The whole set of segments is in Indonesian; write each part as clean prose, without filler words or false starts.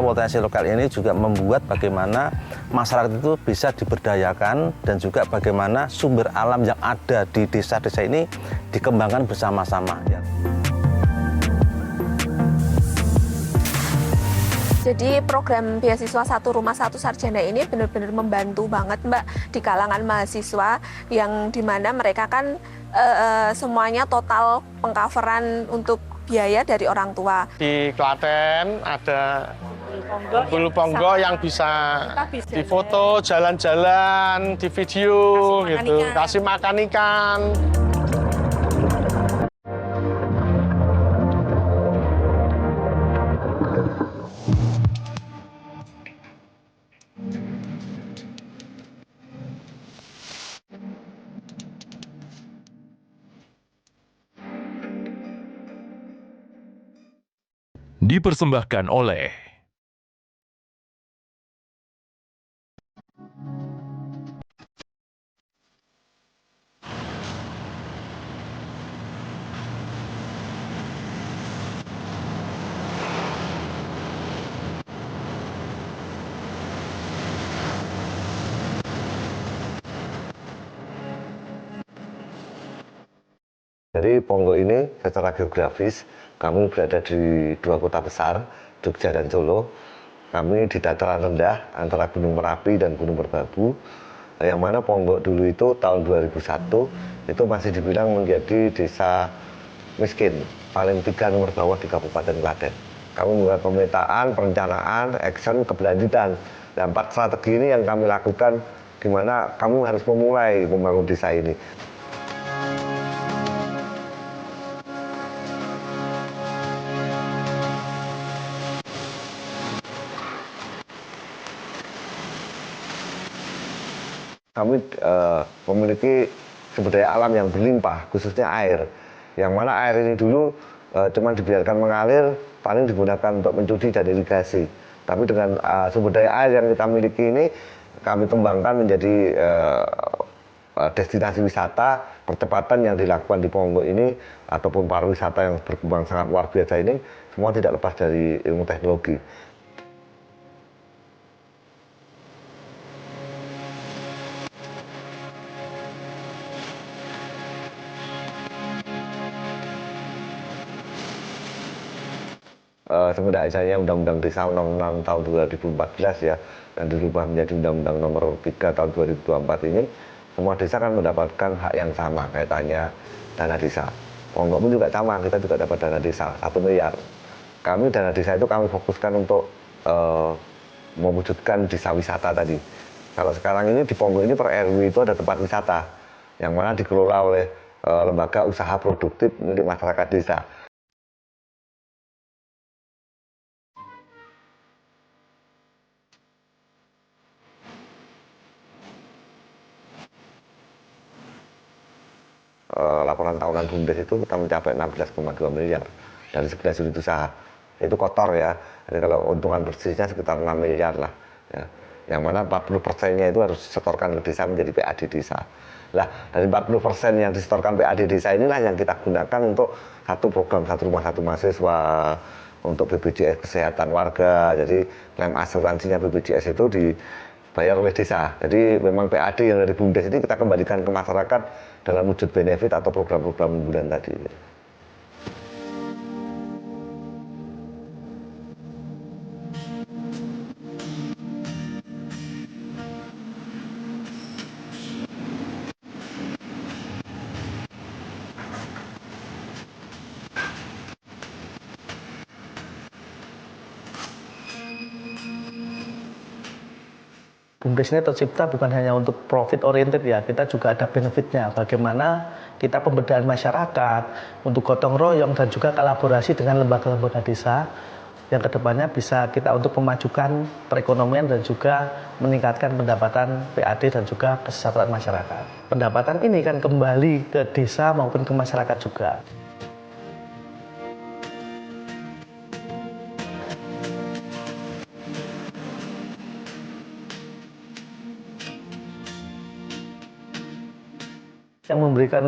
sehingga potensi lokal ini juga membuat bagaimana masyarakat itu bisa diberdayakan dan juga bagaimana sumber alam yang ada di desa-desa ini dikembangkan bersama-sama. Jadi program beasiswa Satu Rumah Satu Sarjana ini benar-benar membantu banget Mbak di kalangan mahasiswa yang dimana mereka kan semuanya total pengcoveran untuk biaya dari orang tua. Di Klaten ada Bulu Ponggo yang bisa difoto, jalan-jalan, di video gitu, kasih makan ikan. Dipersembahkan oleh Jadi Ponggo ini secara geografis kami berada di dua kota besar, Jogja dan Solo. Kami di dataran rendah antara Gunung Merapi dan Gunung Merbabu. Yang mana Ponggo dulu itu tahun 2001 itu masih dibilang menjadi desa miskin, paling 3 nomor bawah di Kabupaten Klaten. Kami membuat pemetaan, perencanaan, action, keberlanjutan. Dan 4 strategi ini yang kami lakukan, gimana kamu harus memulai membangun desa ini. Kami memiliki sumber daya alam yang berlimpah, khususnya air. Yang mana air ini dulu cuma dibiarkan mengalir, paling digunakan untuk mencuci dan irigasi. Tapi dengan sumber daya air yang kita miliki ini, kami kembangkan menjadi destinasi wisata. Percepatan yang dilakukan di Ponggo ini, ataupun pariwisata yang berkembang sangat luar biasa ini, semua tidak lepas dari ilmu teknologi. Sebenarnya Undang-Undang Desa Nomor 6 tahun 2014 ya, dan dirubah menjadi Undang-Undang Nomor 3 tahun 2024 ini, semua desa kan mendapatkan hak yang sama kaitannya dana desa. Ponggo pun juga sama, kita juga dapat dana desa 1 miliar. Kami dana desa itu kami fokuskan untuk mewujudkan desa wisata tadi. Kalau sekarang ini di Ponggo ini per RW itu ada tempat wisata yang mana dikelola oleh lembaga usaha produktif milik masyarakat desa. Laporan tahunan BUMDes itu kita mencapai 16,2 miliar dari 11 unit usaha. Itu kotor ya, jadi kalau untungan bersihnya sekitar 6 miliar lah ya. Yang mana 40%-nya itu harus disetorkan ke desa menjadi PAD desa. Lah, dari 40% yang disetorkan PAD desa inilah yang kita gunakan untuk satu program Satu Rumah Satu Mahasiswa, untuk BPJS Kesehatan Warga. Jadi klaim asuransinya BPJS itu dibayar oleh desa. Jadi memang PAD yang dari BUMDes ini kita kembalikan ke masyarakat dalam wujud benefit atau program-program unggulan tadi. BUMDes ini tercipta bukan hanya untuk profit oriented ya, kita juga ada benefitnya. Bagaimana kita pemberdayaan masyarakat untuk gotong royong dan juga kolaborasi dengan lembaga-lembaga desa yang kedepannya bisa kita untuk memajukan perekonomian dan juga meningkatkan pendapatan PAD dan juga kesejahteraan masyarakat. Pendapatan ini kan kembali ke desa maupun ke masyarakat juga. Yang memberikan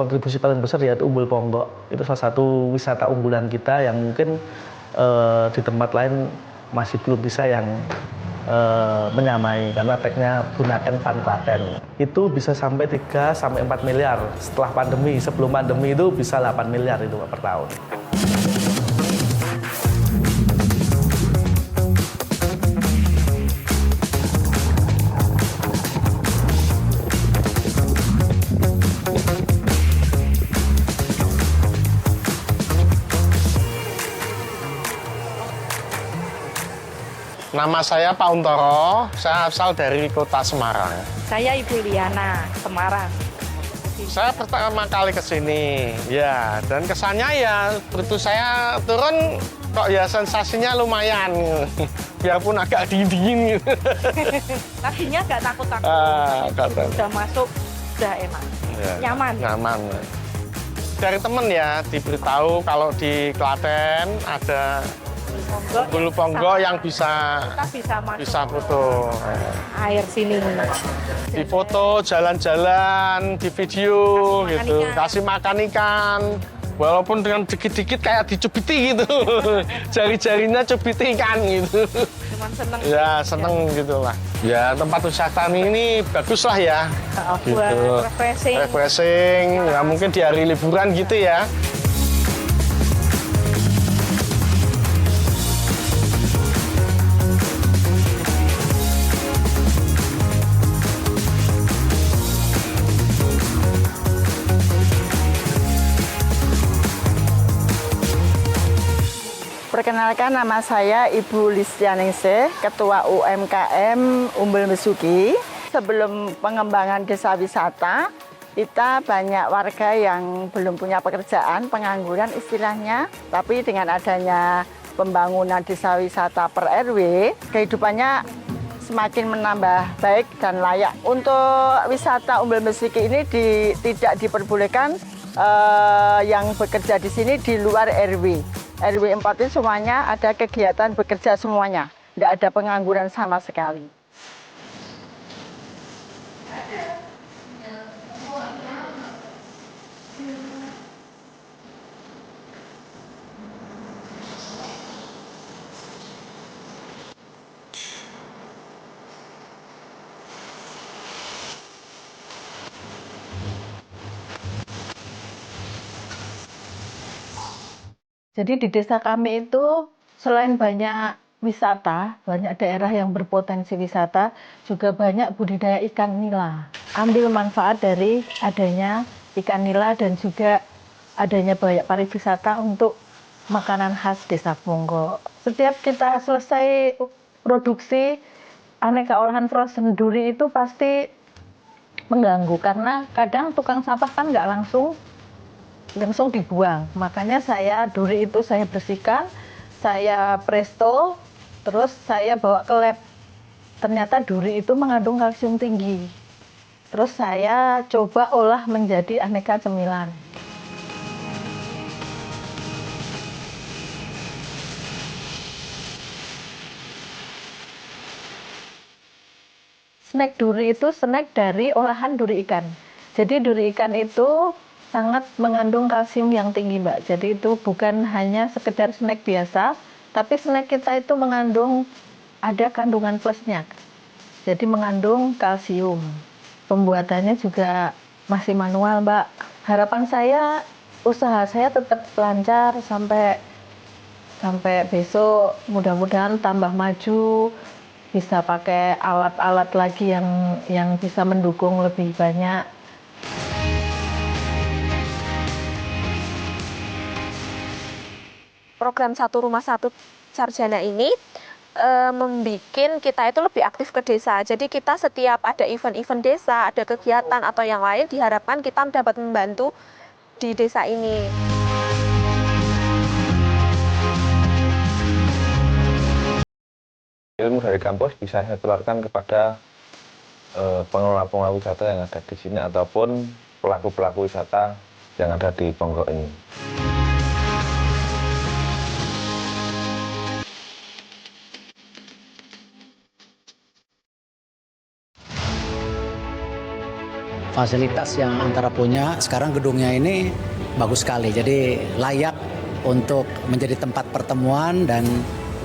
kontribusi paling besar yaitu Umbul Ponggo. Itu salah satu wisata unggulan kita yang mungkin di tempat lain masih belum bisa yang menyamai karena tagnya gunakan Van Klaten. Itu bisa sampai 3 sampai 4 miliar setelah pandemi. Sebelum pandemi itu bisa 8 miliar itu per tahun. Nama saya Pak Untoro, saya asal dari kota Semarang. Saya Ibu Liana, Semarang. Saya pertama kali ke sini, ya, dan kesannya ya begitu saya turun kok ya sensasinya lumayan, biarpun agak dingin gitu. Tadinya nggak takut-takut, Nggak takut. udah masuk, udah enak, Ya, nyaman. Nyaman. Dari temen ya diberitahu kalau di Klaten ada bulu ponggo yang bisa Kita bisa masuk foto. air sini. Di foto, jalan-jalan, di video gitu, kasih makan ikan. Walaupun dengan dikit-dikit kayak dicubiti gitu, jari-jarinya cubiti ikan gitu. Cuman seneng. Ya seneng gitu lah. Ya tempat wisata ini bagus lah ya. Buat refreshing. Refreshing, ya mungkin di hari liburan gitu ya. Perkenalkan, nama saya Ibu Listianingsih, Ketua UMKM Umbul Mesuki. Sebelum pengembangan desa wisata, kita banyak warga yang belum punya pekerjaan, pengangguran istilahnya. Tapi dengan adanya pembangunan desa wisata per RW, kehidupannya semakin menambah baik dan layak. Untuk wisata Umbul Mesuki ini tidak diperbolehkan yang bekerja di sini di luar RW. RW 4 itu semuanya ada kegiatan bekerja semuanya, tidak ada pengangguran sama sekali. Jadi di desa kami itu selain banyak wisata, banyak daerah yang berpotensi wisata, juga banyak budidaya ikan nila. Ambil manfaat dari adanya ikan nila dan juga adanya banyak pariwisata untuk makanan khas Desa Ponggo. Setiap kita selesai produksi aneka olahan frozen duri itu pasti mengganggu karena kadang tukang sampah kan nggak langsung dibuang. Makanya duri itu saya bersihkan, saya presto, terus saya bawa ke lab. Ternyata duri itu mengandung kalsium tinggi. Terus saya coba olah menjadi aneka cemilan. Snack duri itu snack dari olahan duri ikan. Jadi duri ikan itu sangat mengandung kalsium yang tinggi, Mbak. Jadi itu bukan hanya sekedar snack biasa, tapi snack kita itu ada kandungan plusnya. Jadi mengandung kalsium. Pembuatannya juga masih manual, Mbak. Harapan saya usaha saya tetap lancar sampai besok, mudah-mudahan tambah maju, bisa pakai alat-alat lagi yang bisa mendukung lebih banyak. Program Satu Rumah Satu Sarjana ini membuat kita itu lebih aktif ke desa. Jadi kita setiap ada event-event desa, ada kegiatan atau yang lain, diharapkan kita dapat membantu di desa ini. Ilmu dari kampus bisa saya tularkan kepada pengelola-pengelola wisata yang ada di sini ataupun pelaku-pelaku wisata yang ada di Ponggo ini. Fasilitas yang antara punya, sekarang gedungnya ini bagus sekali, jadi layak untuk menjadi tempat pertemuan dan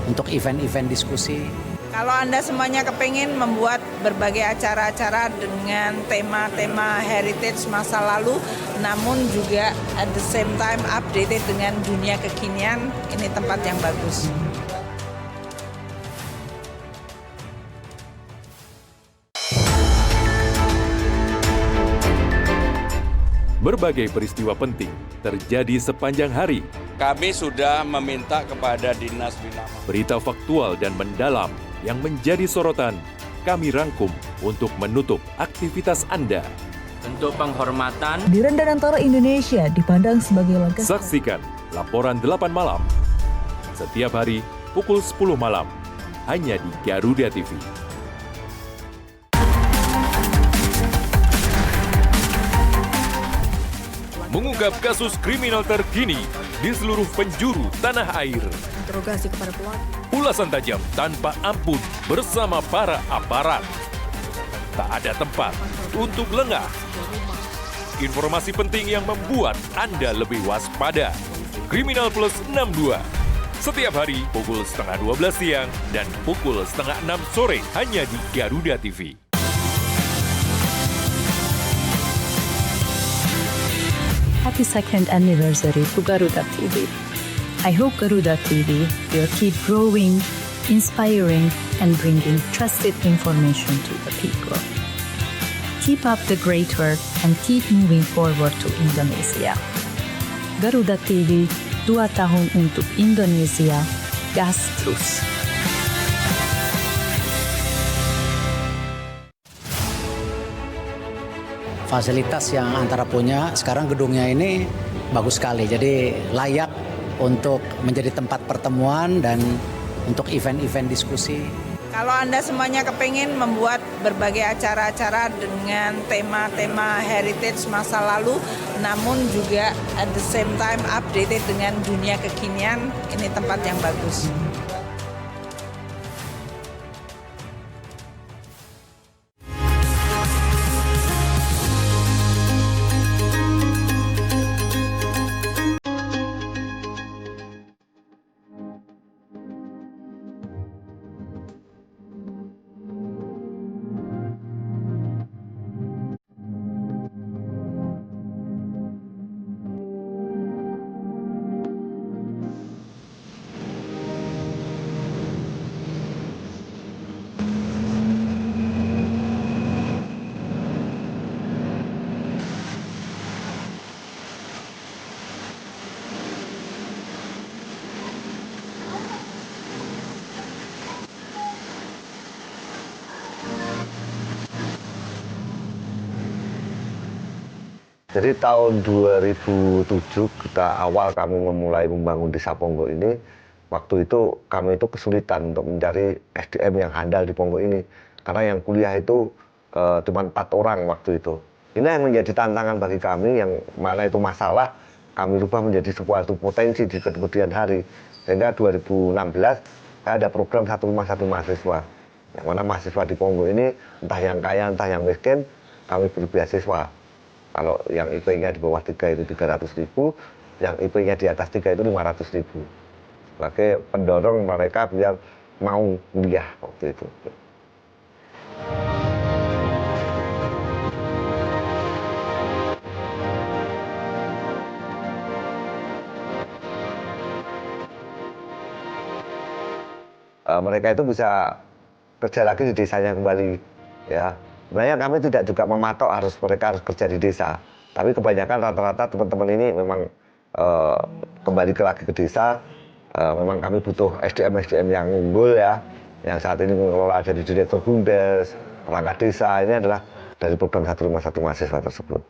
untuk event-event diskusi. Kalau Anda semuanya kepingin membuat berbagai acara-acara dengan tema-tema heritage masa lalu, namun juga at the same time updated dengan dunia kekinian, ini tempat yang bagus. Berbagai peristiwa penting terjadi sepanjang hari. Kami sudah meminta kepada Dinas Bina Berita faktual dan mendalam yang menjadi sorotan, kami rangkum untuk menutup aktivitas Anda. Untuk penghormatan, Dirjen Danantara Indonesia dipandang sebagai langkah. Saksikan laporan 8 malam setiap hari pukul 10 malam hanya di Garuda TV. Mengungkap kasus kriminal terkini di seluruh penjuru tanah air. Interogasi kepada pelaku. Ulasan tajam tanpa ampun bersama para aparat. Tak ada tempat untuk lengah. Informasi penting yang membuat Anda lebih waspada. Kriminal Plus 62. Setiap hari pukul setengah 12 siang dan pukul setengah 6 sore hanya di Garuda TV. Happy second anniversary to Garuda TV. I hope Garuda TV will keep growing, inspiring, and bringing trusted information to the people. Keep up the great work and keep moving forward to Indonesia. Garuda TV, 2 tahun untuk Indonesia, gas terus. Fasilitas yang Antara punya, sekarang gedungnya ini bagus sekali. Jadi layak untuk menjadi tempat pertemuan dan untuk event-event diskusi. Kalau Anda semuanya kepingin membuat berbagai acara-acara dengan tema-tema heritage masa lalu, namun juga at the same time updated dengan dunia kekinian, ini tempat yang bagus. Jadi tahun 2007 kita awal kami memulai membangun Desa Ponggo ini, waktu itu kami itu kesulitan untuk mencari SDM yang handal di Ponggo ini. Karena yang kuliah itu cuma 4 orang waktu itu. Ini yang menjadi tantangan bagi kami, yang mana itu masalah, kami rubah menjadi suatu potensi di kemudian hari. Sehingga 2016 ada program Satu Rumah Satu Mahasiswa. Yang mana mahasiswa di Ponggo ini, entah yang kaya, entah yang miskin, kami beri beasiswa. Kalau yang IP-nya di bawah 3 itu 300.000, yang IP-nya di atas 3 itu 500.000. Sebagai pendorong mereka biar mau kuliah waktu itu. Mereka itu bisa kerja lagi di desanya kembali, ya. Sebenarnya kami tidak juga mematok mereka harus kerja di desa, tapi kebanyakan rata-rata teman-teman ini memang kembali lagi ke desa. Memang kami butuh SDM yang unggul, ya, yang saat ini mengelola ada di Direktur Bumdes, perangkat desa, ini adalah dari program Satu Rumah Satu Mahasiswa tersebut.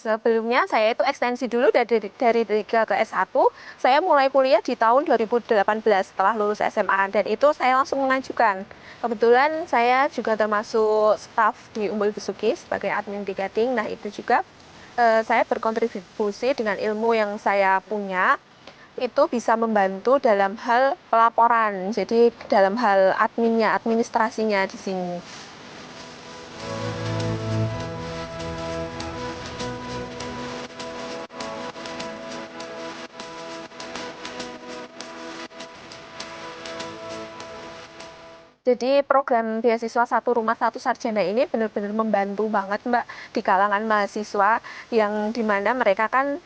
Sebelumnya saya itu ekstensi dulu dari 3 ke S1. Saya mulai kuliah di tahun 2018 setelah lulus SMA dan itu saya langsung mengajukan. Kebetulan saya juga termasuk staf di Umbul Besuki sebagai admin tiketing. Nah itu juga saya berkontribusi dengan ilmu yang saya punya. Itu bisa membantu dalam hal pelaporan, jadi dalam hal adminnya, administrasinya di sini. Jadi program beasiswa Satu Rumah Satu Sarjana ini benar-benar membantu banget Mbak di kalangan mahasiswa yang dimana mereka kan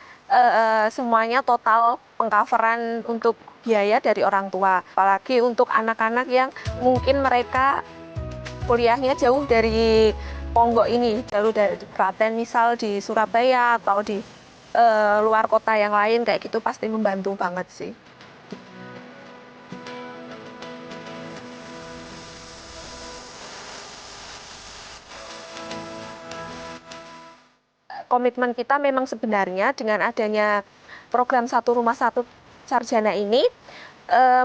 semuanya total pengcoveran untuk biaya dari orang tua. Apalagi untuk anak-anak yang mungkin mereka kuliahnya jauh dari Ponggok ini, jauh dari Klaten misal di Surabaya atau di luar kota yang lain kayak gitu pasti membantu banget sih. Komitmen kita memang sebenarnya dengan adanya program Satu Rumah Satu Sarjana ini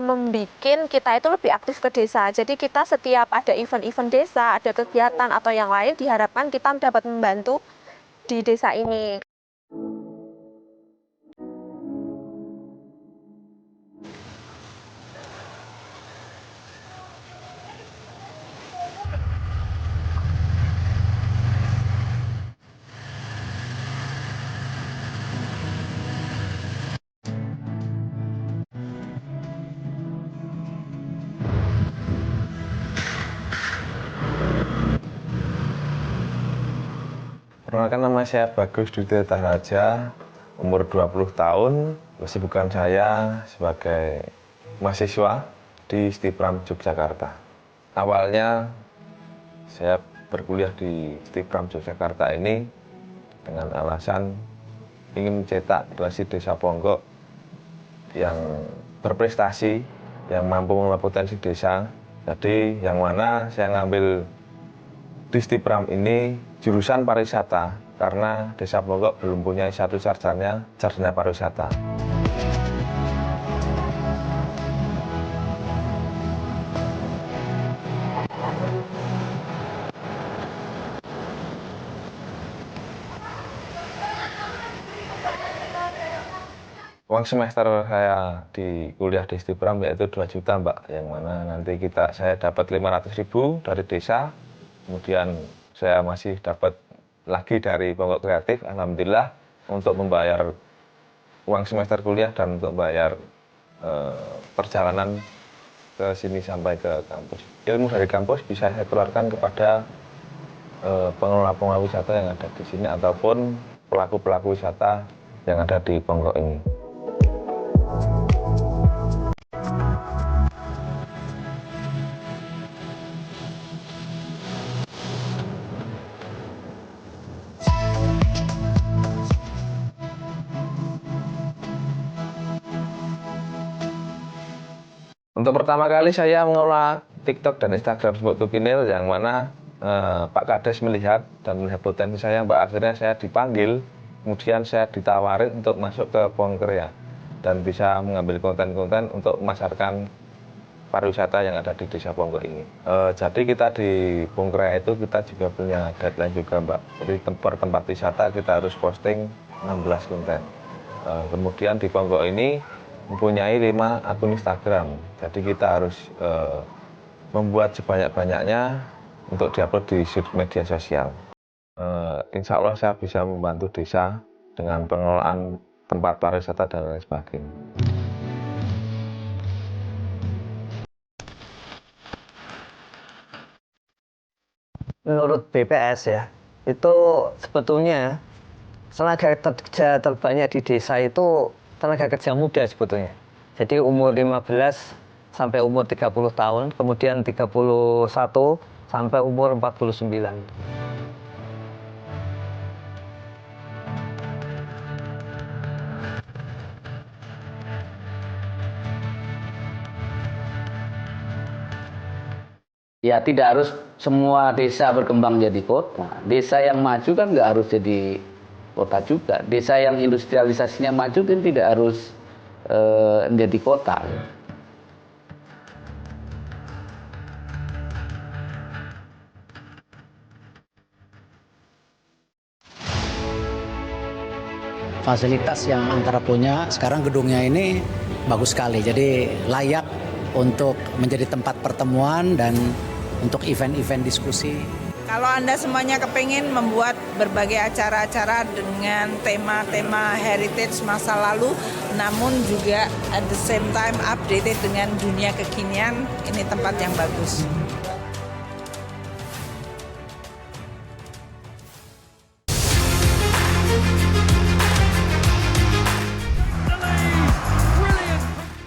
membuat kita itu lebih aktif ke desa. Jadi kita setiap ada event-event desa, ada kegiatan atau yang lain diharapkan kita dapat membantu di desa ini. Perkenalkan, nama saya Bagus Dwi Raja, umur 20 tahun. Kesibukan saya sebagai mahasiswa di Stipram Yogyakarta. Awalnya saya berkuliah di Stipram Yogyakarta ini dengan alasan ingin mencetak generasi desa Ponggok yang berprestasi, yang mampu mengelola potensi desa. Jadi yang mana saya ngambil di Stipram ini jurusan pariwisata karena desa Ponggok belum punya satu sarjana pariwisata. Uang semester saya di kuliah di Stipram yaitu 2 juta Mbak, yang mana nanti saya dapat 500.000 dari desa, kemudian saya masih dapat lagi dari Ponggok Kreatif, alhamdulillah, untuk membayar uang semester kuliah dan untuk bayar perjalanan ke sini sampai ke kampus. Ilmu dari kampus bisa saya tularkan kepada pengelola wisata yang ada di sini ataupun pelaku-pelaku wisata yang ada di Ponggok ini. Untuk pertama kali saya mengelola TikTok dan Instagram Mbok Tukinil, yang mana Pak Kades melihat dan melihat potensi saya, Mbak. Akhirnya saya dipanggil, kemudian saya ditawarin untuk masuk ke Pongker dan bisa mengambil konten-konten untuk memasarkan pariwisata yang ada di desa Ponggok ini. Jadi kita di Pongker itu kita juga punya deadline juga, Mbak. Jadi per tempat wisata kita harus posting 16 konten. Kemudian di Ponggok ini mempunyai 5 akun Instagram, jadi kita harus membuat sebanyak-banyaknya untuk diupload di media sosial. Insya Allah saya bisa membantu desa dengan pengelolaan tempat pariwisata dan lain sebagainya. Menurut BPS ya, itu sebetulnya tenaga kerja terbanyak di desa itu tenaga kerja muda sebetulnya. Jadi umur 15 sampai umur 30 tahun, kemudian 31 sampai umur 49. Ya, tidak harus semua desa berkembang jadi kota. Desa yang maju kan nggak harus jadi kota juga. Desa yang industrialisasinya maju kan tidak harus menjadi kota. Fasilitas yang Antara punya, sekarang gedungnya ini bagus sekali. Jadi layak untuk menjadi tempat pertemuan dan untuk event-event diskusi. Kalau Anda semuanya kepengen membuat berbagai acara-acara dengan tema-tema heritage masa lalu, namun juga at the same time updated dengan dunia kekinian, ini tempat yang bagus.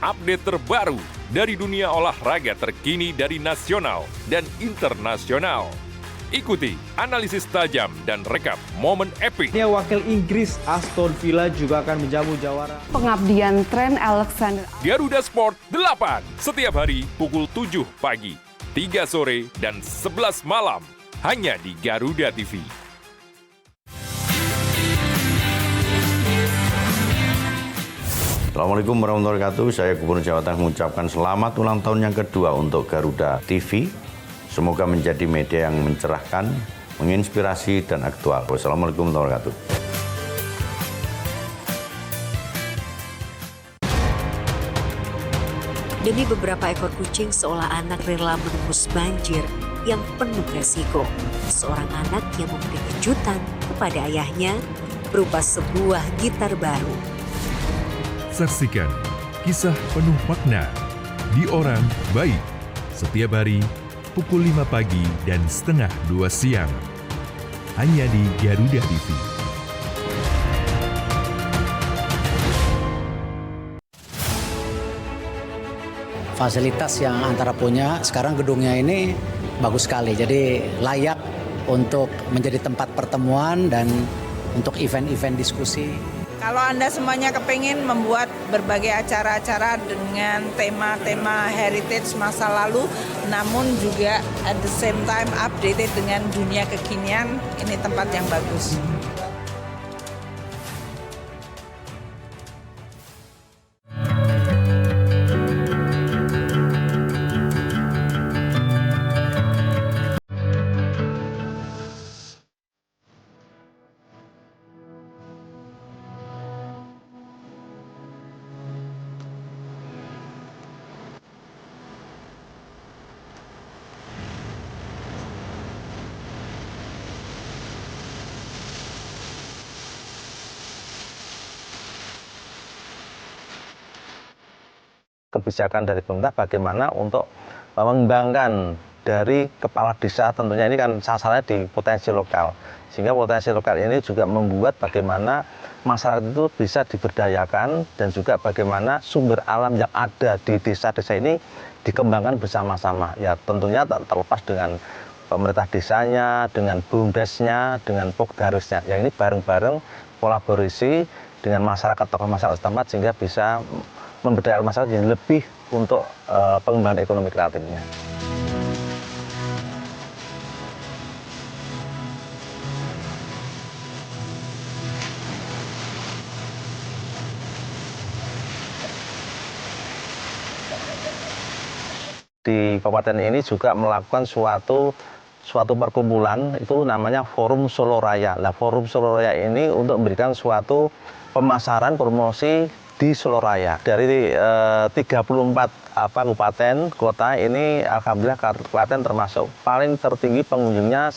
Update terbaru dari dunia olahraga terkini dari nasional dan internasional. Ikuti analisis tajam dan rekap momen epik. Wakil Inggris Aston Villa juga akan menjamu jawara. Pengabdian Trent Alexander. Garuda Sport 8 setiap hari pukul 7 pagi, 3 sore dan 11 malam hanya di Garuda TV. Assalamualaikum warahmatullahi wabarakatuh. Saya Gubernur Jawa Tengah mengucapkan selamat ulang tahun yang kedua untuk Garuda TV. Semoga menjadi media yang mencerahkan, menginspirasi, dan aktual. Wassalamualaikum warahmatullahi wabarakatuh. Demi beberapa ekor kucing, seolah anak rela menembus banjir yang penuh resiko. Seorang anak yang memberi kejutan kepada ayahnya berupa sebuah gitar baru. Saksikan kisah penuh makna di Orang Baik setiap hari pukul 5 pagi dan setengah 2 siang. Hanya di Garuda TV. Fasilitas yang Antara punya, sekarang gedungnya ini bagus sekali. Jadi layak untuk menjadi tempat pertemuan dan untuk event-event diskusi. Kalau Anda semuanya kepengen membuat berbagai acara-acara dengan tema-tema heritage masa lalu, namun juga at the same time updated dengan dunia kekinian, ini tempat yang bagus. Kebijakan dari pemerintah bagaimana untuk mengembangkan dari kepala desa, tentunya ini kan sasarannya di potensi lokal, sehingga potensi lokal ini juga membuat bagaimana masyarakat itu bisa diberdayakan dan juga bagaimana sumber alam yang ada di desa-desa ini dikembangkan bersama-sama. Ya tentunya tak terlepas dengan pemerintah desanya, dengan BUMDesnya, dengan Pokdarusnya. Ya ini bareng-bareng kolaborasi dengan masyarakat, tokoh masyarakat setempat sehingga bisa memberdayakan masyarakat yang lebih untuk pengembangan ekonomi kreatifnya. Di kabupaten ini juga melakukan suatu perkumpulan, itu namanya Forum Solo Raya. Nah, Forum Solo Raya ini untuk memberikan suatu pemasaran promosi di Solo Raya. Dari 34 kabupaten kota ini, alhamdulillah Klaten termasuk paling tertinggi pengunjungnya,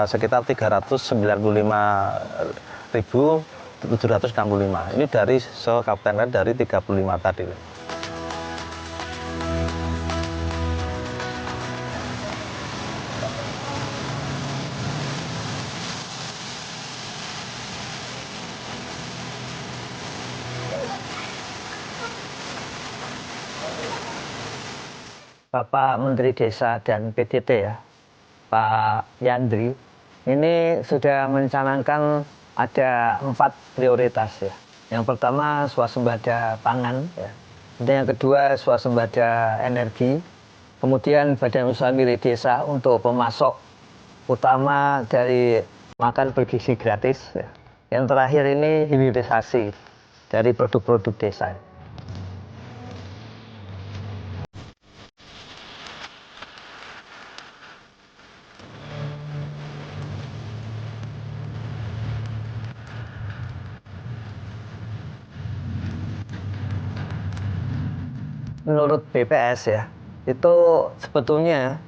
sekitar 395.765. Ini dari kabupaten dari 35 tadi. Bapak Menteri Desa dan PDT ya, Pak Yandri, ini sudah mencanangkan ada 4 prioritas ya. Yang pertama swasembada pangan, ya. Dan yang kedua swasembada energi, kemudian badan usaha milik desa untuk pemasok utama dari makan bergizi gratis. Ya. Yang terakhir ini hilirisasi dari produk-produk desa. Menurut BPS ya, itu sebetulnya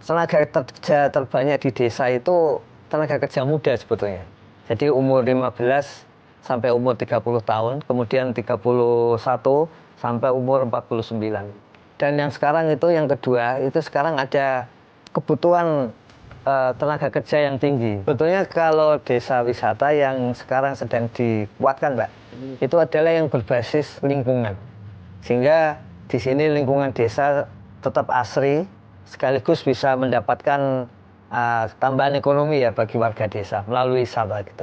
tenaga kerja terbanyak di desa itu tenaga kerja muda sebetulnya. Jadi umur 15 sampai umur 30 tahun, kemudian 31 sampai umur 49. Dan yang sekarang itu yang kedua, itu sekarang ada kebutuhan tenaga kerja yang tinggi. Sebetulnya kalau desa wisata yang sekarang sedang dikuatkan, Mbak, itu adalah yang berbasis lingkungan. Sehingga di sini lingkungan desa tetap asri, sekaligus bisa mendapatkan tambahan ekonomi ya bagi warga desa melalui wisata gitu.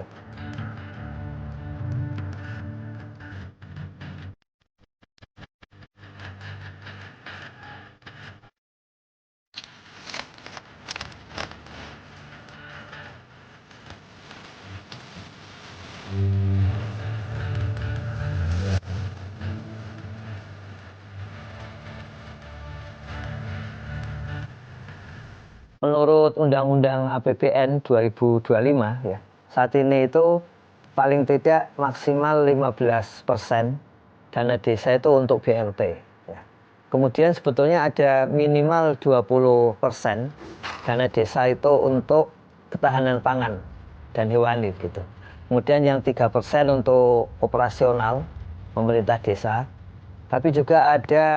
Menurut Undang-Undang APBN 2025 ya, saat ini itu paling tidak maksimal 15% dana desa itu untuk BLT. Ya. Kemudian sebetulnya ada minimal 20% dana desa itu untuk ketahanan pangan dan hewani gitu. Kemudian yang 3% untuk operasional pemerintah desa. Tapi juga ada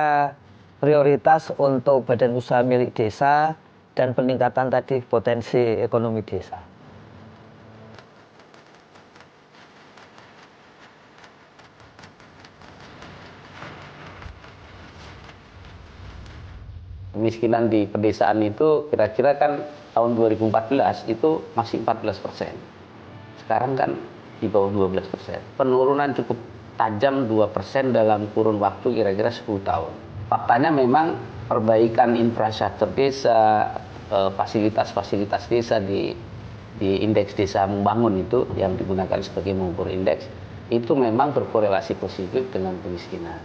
prioritas untuk badan usaha milik desa dan peningkatan tadi potensi ekonomi desa. Kemiskinan di pedesaan itu kira-kira kan tahun 2014 itu masih 14%. Sekarang kan di bawah 12%. Penurunan cukup tajam 2% dalam kurun waktu kira-kira 10 tahun. Faktanya memang perbaikan infrastruktur desa, fasilitas-fasilitas desa di indeks desa membangun itu yang digunakan sebagai mengukur indeks itu memang berkorelasi positif dengan kemiskinan.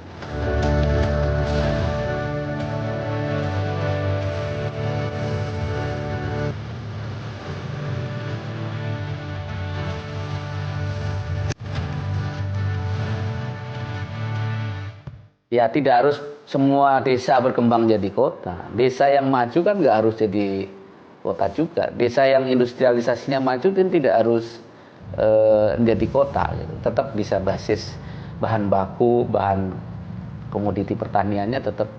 Ya tidak harus semua desa berkembang jadi kota. Desa yang maju kan nggak harus jadi kota juga. Desa yang industrialisasinya maju kan tidak harus menjadi kota. Gitu. Tetap bisa basis bahan baku, bahan komoditi pertaniannya tetap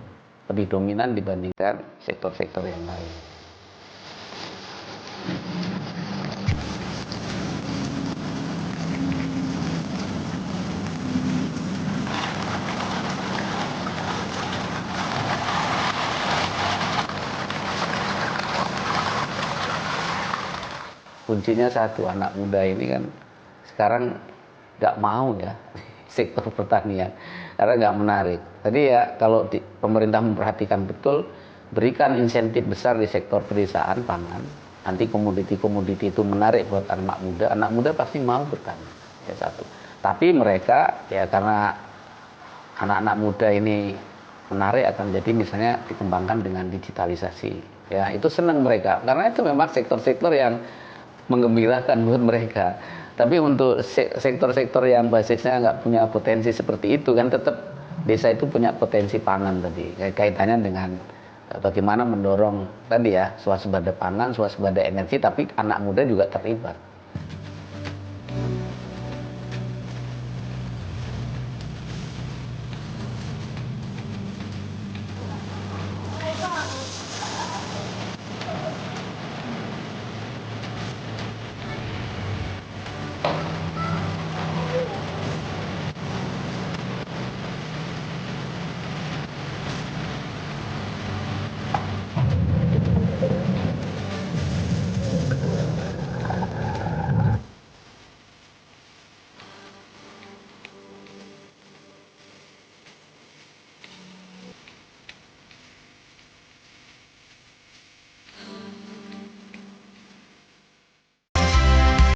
lebih dominan dibandingkan sektor-sektor yang lain. Kuncinya satu, anak muda ini kan sekarang nggak mau ya sektor pertanian karena nggak menarik. Tadi ya kalau pemerintah memperhatikan betul, berikan insentif besar di sektor pedesaan pangan, nanti komoditi-komoditi itu menarik buat anak muda pasti mau bertani. Ya satu. Tapi mereka ya karena anak-anak muda ini menarik akan jadi misalnya dikembangkan dengan digitalisasi. Ya itu senang mereka karena itu memang sektor-sektor yang menggembirakan buat mereka. Tapi untuk sektor-sektor yang basisnya nggak punya potensi seperti itu kan tetap desa itu punya potensi pangan tadi. Kaitannya dengan bagaimana mendorong tadi ya swasembada pangan, swasembada energi, tapi anak muda juga terlibat.